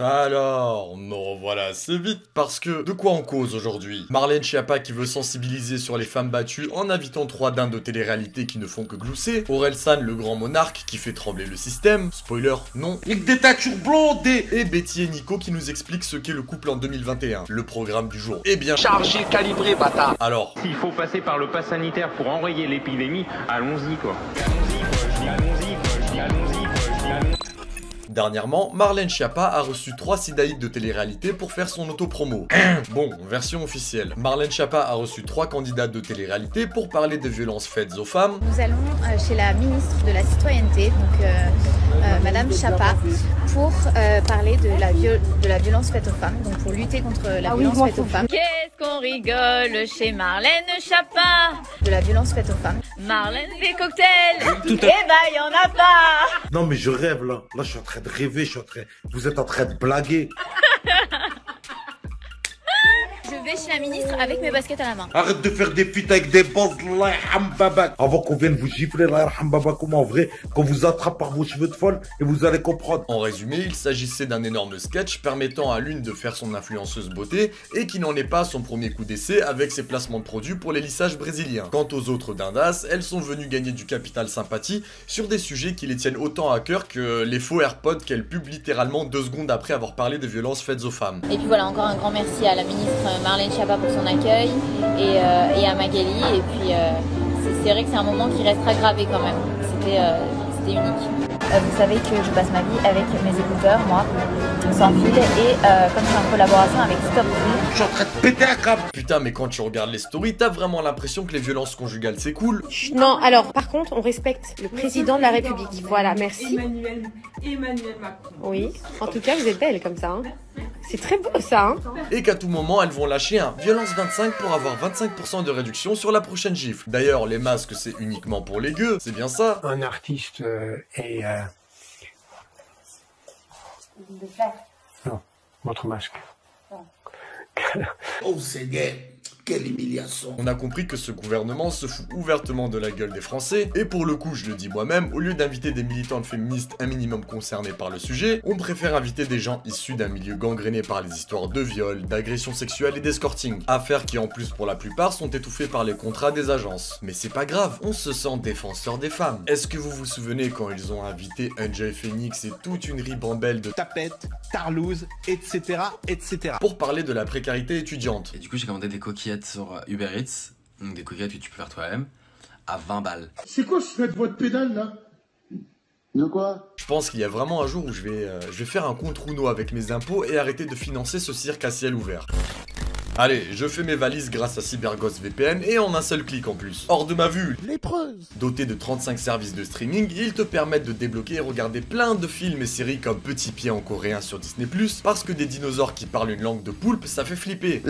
Alors, non, voilà, c'est vite, parce que de quoi on cause aujourd'hui? Marlène Schiappa qui veut sensibiliser sur les femmes battues en invitant 3 dindes de télé-réalité qui ne font que glousser, Orelsan le grand monarque qui fait trembler le système, spoiler, non, Avec des tatures blondes et Betty et Nico qui nous expliquent ce qu'est le couple en 2021, le programme du jour. Eh bien, chargé, calibré, bâtard. alors, S'il faut passer par le pass sanitaire pour enrayer l'épidémie, allons-y quoi. Allons-y quoi, je dis allons-y quoi, je dis allons-y quoi, je dis allons-y. dernièrement, Marlène Schiappa a reçu 3 sidaïdes de télé-réalité pour faire son auto-promo. Bon, version officielle. Marlène Schiappa a reçu 3 candidates de télé-réalité pour parler des violences faites aux femmes. Nous allons chez la ministre de la Citoyenneté, donc Madame Schiappa, pour parler de la violence faite aux femmes, donc pour lutter contre la violence faite aux femmes. Qu'est-ce qu'on rigole chez Marlène Schiappa? De la violence faite aux femmes. Marlène fait cocktail. Eh ben, y en a pas. Non mais je rêve là. Là je suis en train de rêver, vous êtes en train de blaguer. Je vais chez la ministre avec mes baskets à la main. Arrête de faire des feats avec des boss, Allah yarham babak. Avant qu'on vienne vous gifler, Allah yarham babak, comme en vrai, qu'on vous attrape par vos cheveux de folle et vous allez comprendre. En résumé, il s'agissait d'un énorme sketch permettant à l'une de faire son influenceuse beauté et qui n'en est pas à son premier coup d'essai avec ses placements de produits pour les lissages brésiliens. Quant aux autres dindas, elles sont venues gagner du capital sympathie sur des sujets qui les tiennent autant à cœur que les faux AirPods qu'elles publient littéralement 2 secondes après avoir parlé des violences faites aux femmes. Et puis voilà, encore un grand merci à la ministre Marlène Schiappa pour son accueil et à Magali. Et puis c'est vrai que c'est un moment qui restera gravé quand même. C'était unique. Vous savez que je passe ma vie avec mes écouteurs, moi, sans fil, et comme je suis en collaboration avec Stop Fil. Je suis en train de péter un câble. Putain, mais quand tu regardes les stories, t'as vraiment l'impression que les violences conjugales c'est cool. Non, alors par contre, on respecte le président de la République. Voilà, merci. Emmanuel Macron. Oui, en tout cas, vous êtes belle comme ça. Hein. C'est très beau ça. Hein. Et qu'à tout moment, elles vont lâcher un violence 25 pour avoir 25% de réduction sur la prochaine gifle. D'ailleurs, les masques c'est uniquement pour les gueux, c'est bien ça? Un artiste est... Non, votre masque. Oh Seigneur, quelle humiliation. On a compris que ce gouvernement se fout ouvertement de la gueule des Français, et pour le coup, je le dis moi-même, au lieu d'inviter des militantes féministes un minimum concernées par le sujet, on préfère inviter des gens issus d'un milieu gangréné par les histoires de viol, d'agressions sexuelles et d'escorting. Affaires qui en plus pour la plupart sont étouffées par les contrats des agences. Mais c'est pas grave, on se sent défenseur des femmes. Est-ce que vous vous souvenez quand ils ont invité Enjoy Phoenix et toute une ribambelle de tapette, tarlouse, etc., etc. pour parler de la précarité étudiante? Et du coup, j'ai commandé des coquillettes sur Uber Eats, donc des coquillettes que tu peux faire toi-même, à 20 balles. C'est quoi ce fait de votre pédale là? De quoi? Je pense qu'il y a vraiment un jour où je vais faire un compte Runo avec mes impôts et arrêter de financer ce cirque à ciel ouvert. Allez, je fais mes valises grâce à CyberGhost VPN et en un seul clic en plus. Hors de ma vue. Lépreuse. Doté de 35 services de streaming, ils te permettent de débloquer et regarder plein de films et séries comme Petit Pied en coréen sur Disney+, parce que des dinosaures qui parlent une langue de poulpe, ça fait flipper.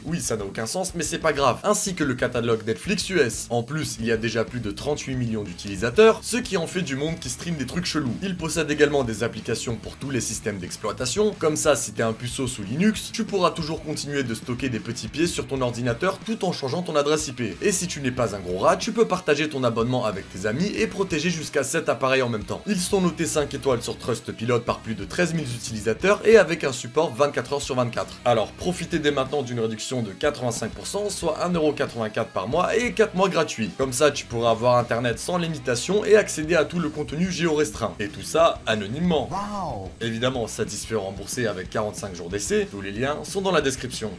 Oui, ça n'a aucun sens, mais c'est pas grave. Ainsi que le catalogue Netflix US. En plus, il y a déjà plus de 38 millions d'utilisateurs, ce qui en fait du monde qui stream des trucs chelous. Ils possèdent également des applications pour tous les systèmes d'exploitation, comme ça si t'es un puceau sous Linux, tu pourras toujours continuer de stocker des petits pieds sur ton ordinateur tout en changeant ton adresse IP. Et si tu n'es pas un gros rat, tu peux partager ton abonnement avec tes amis et protéger jusqu'à 7 appareils en même temps. Ils sont notés 5 étoiles sur Trustpilot par plus de 13 000 utilisateurs et avec un support 24 heures sur 24. Alors profitez dès maintenant d'une réduction de 85%, soit 1,84€ par mois et 4 mois gratuits. Comme ça, tu pourras avoir internet sans limitation et accéder à tout le contenu géorestreint. Et tout ça anonymement. Wow. Évidemment, satisfait remboursé avec 45 jours d'essai, tous les liens sont dans la description.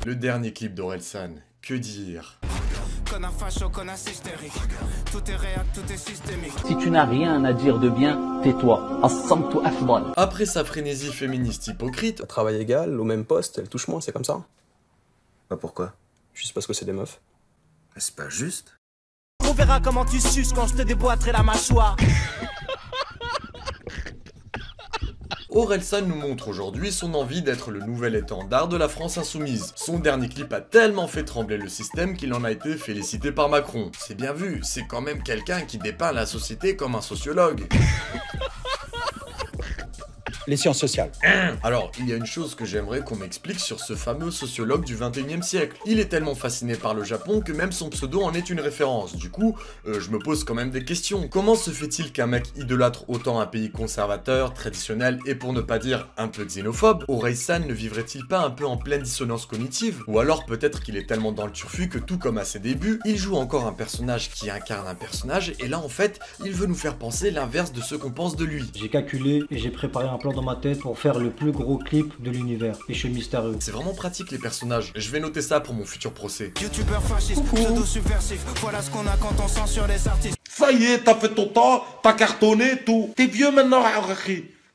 Le dernier clip d'Orelsan, que dire? Si tu n'as rien à dire de bien, tais-toi. Après sa frénésie féministe hypocrite, à travail égal, au même poste, elle touche moins, c'est comme ça. Bah pourquoi? Juste parce que c'est des meufs. C'est pas juste. On verra comment tu suces quand je te déboîterai la mâchoire. Orelsan nous montre aujourd'hui son envie d'être le nouvel étendard de la France insoumise. Son dernier clip a tellement fait trembler le système qu'il en a été félicité par Macron. C'est bien vu, c'est quand même quelqu'un qui dépeint la société comme un sociologue. les sciences sociales. Alors, il y a une chose que j'aimerais qu'on m'explique sur ce fameux sociologue du 21e siècle. Il est tellement fasciné par le Japon que même son pseudo en est une référence. Du coup, je me pose quand même des questions. Comment se fait-il qu'un mec idolâtre autant un pays conservateur, traditionnel et pour ne pas dire un peu xénophobe, Orei-san ne vivrait-il pas un peu en pleine dissonance cognitive? Ou alors peut-être qu'il est tellement dans le turfu que tout comme à ses débuts, il joue encore un personnage qui incarne un personnage et là en fait, il veut nous faire penser l'inverse de ce qu'on pense de lui. J'ai calculé et j'ai préparé un plan dans ma tête pour faire le plus gros clip de l'univers. Et je suis mystérieux. C'est vraiment pratique les personnages. Je vais noter ça pour mon futur procès. Youtubeur fasciste, pseudo-subversif, voilà ce qu'on a quand on censure les artistes. Ça y est, t'as fait ton temps, t'as cartonné, tout. T'es vieux maintenant,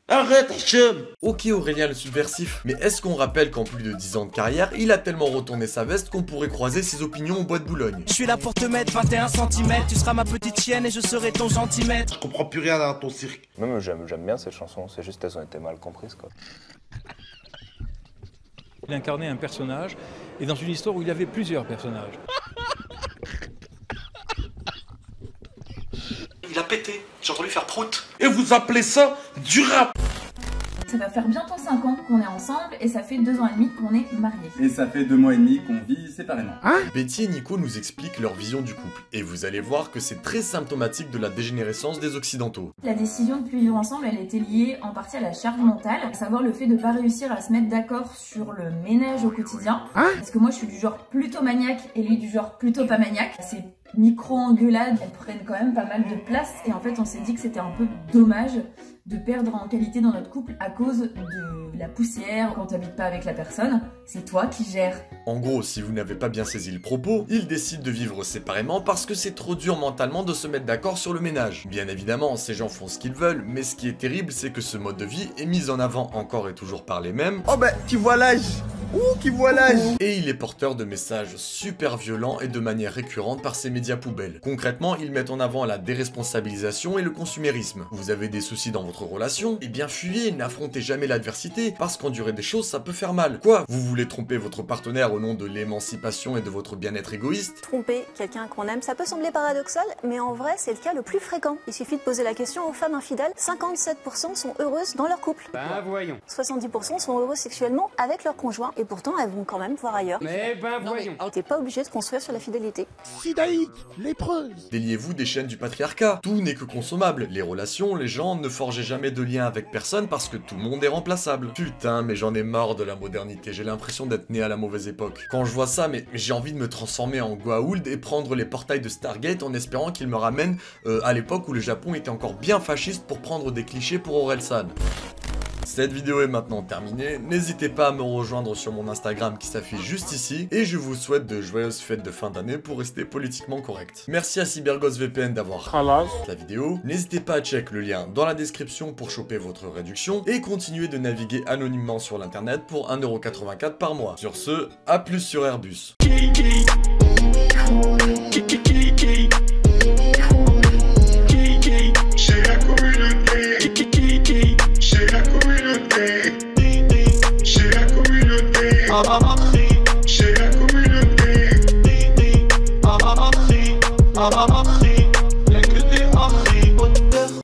arrête, Hachem. Ok Aurélien le subversif, mais est-ce qu'on rappelle qu'en plus de 10 ans de carrière, il a tellement retourné sa veste qu'on pourrait croiser ses opinions au bois de Boulogne? Je suis là pour te mettre 21 cm, tu seras ma petite chienne et je serai ton gentilmaître. Je comprends plus rien à ton cirque. Même j'aime bien ces chansons, c'est juste qu'elles ont été mal comprises quoi. Il incarnait un personnage, et dans une histoire où il y avait plusieurs personnages. Il a pété, j'ai entendu faire prout. Et vous appelez ça du rap? Ça va faire bientôt 5 ans qu'on est ensemble et ça fait 2 ans et demi qu'on est mariés. Et ça fait 2 mois et demi qu'on vit séparément. Betty et Nico nous expliquent leur vision du couple, et vous allez voir que c'est très symptomatique de la dégénérescence des Occidentaux. La décision de plus vivre ensemble, elle était liée en partie à la charge mentale, à savoir le fait de pas réussir à se mettre d'accord sur le ménage au quotidien. Parce que moi je suis du genre plutôt maniaque et lui du genre plutôt pas maniaque. Ces micro-engueulades, elles prennent quand même pas mal de place et en fait on s'est dit que c'était un peu dommage de perdre en qualité dans notre couple à cause de la poussière. Quand t'habites pas avec la personne, c'est toi qui gères. En gros, si vous n'avez pas bien saisi le propos, ils décident de vivre séparément parce que c'est trop dur mentalement de se mettre d'accord sur le ménage. Bien évidemment, ces gens font ce qu'ils veulent, mais ce qui est terrible, c'est que ce mode de vie est mis en avant encore et toujours par les mêmes. Oh bah, tu vois l'âge. Qui voit l'âge. Et il est porteur de messages super violents et de manière récurrente par ces médias poubelles. Concrètement, ils mettent en avant la déresponsabilisation et le consumérisme. Vous avez des soucis dans votre relation? Eh bien fuyez, n'affrontez jamais l'adversité, parce qu'endurer des choses ça peut faire mal. Quoi? Vous voulez tromper votre partenaire au nom de l'émancipation et de votre bien-être égoïste? Tromper quelqu'un qu'on aime, ça peut sembler paradoxal, mais en vrai c'est le cas le plus fréquent. Il suffit de poser la question aux femmes infidèles, 57% sont heureuses dans leur couple. Ben voyons. 70% sont heureux sexuellement avec leur conjoint. Et pourtant, elles vont quand même voir ailleurs. Mais ben voyons. T'es pas obligé de construire sur la fidélité. Sidaïque, lépreuse. Déliez-vous des chaînes du patriarcat. Tout n'est que consommable. Les relations, les gens, ne forgez jamais de lien avec personne parce que tout le monde est remplaçable. Putain, mais j'en ai marre de la modernité. J'ai l'impression d'être né à la mauvaise époque. Quand je vois ça, mais j'ai envie de me transformer en Goa'uld et prendre les portails de Stargate en espérant qu'il me ramène à l'époque où le Japon était encore bien fasciste pour prendre des clichés pour Orelsan. Cette vidéo est maintenant terminée, n'hésitez pas à me rejoindre sur mon Instagram qui s'affiche juste ici, et je vous souhaite de joyeuses fêtes de fin d'année pour rester politiquement correct. Merci à CyberGhostVPN d'avoir la vidéo, n'hésitez pas à check le lien dans la description pour choper votre réduction, et continuez de naviguer anonymement sur l'internet pour 1,84€ par mois. Sur ce, à plus sur Airbus.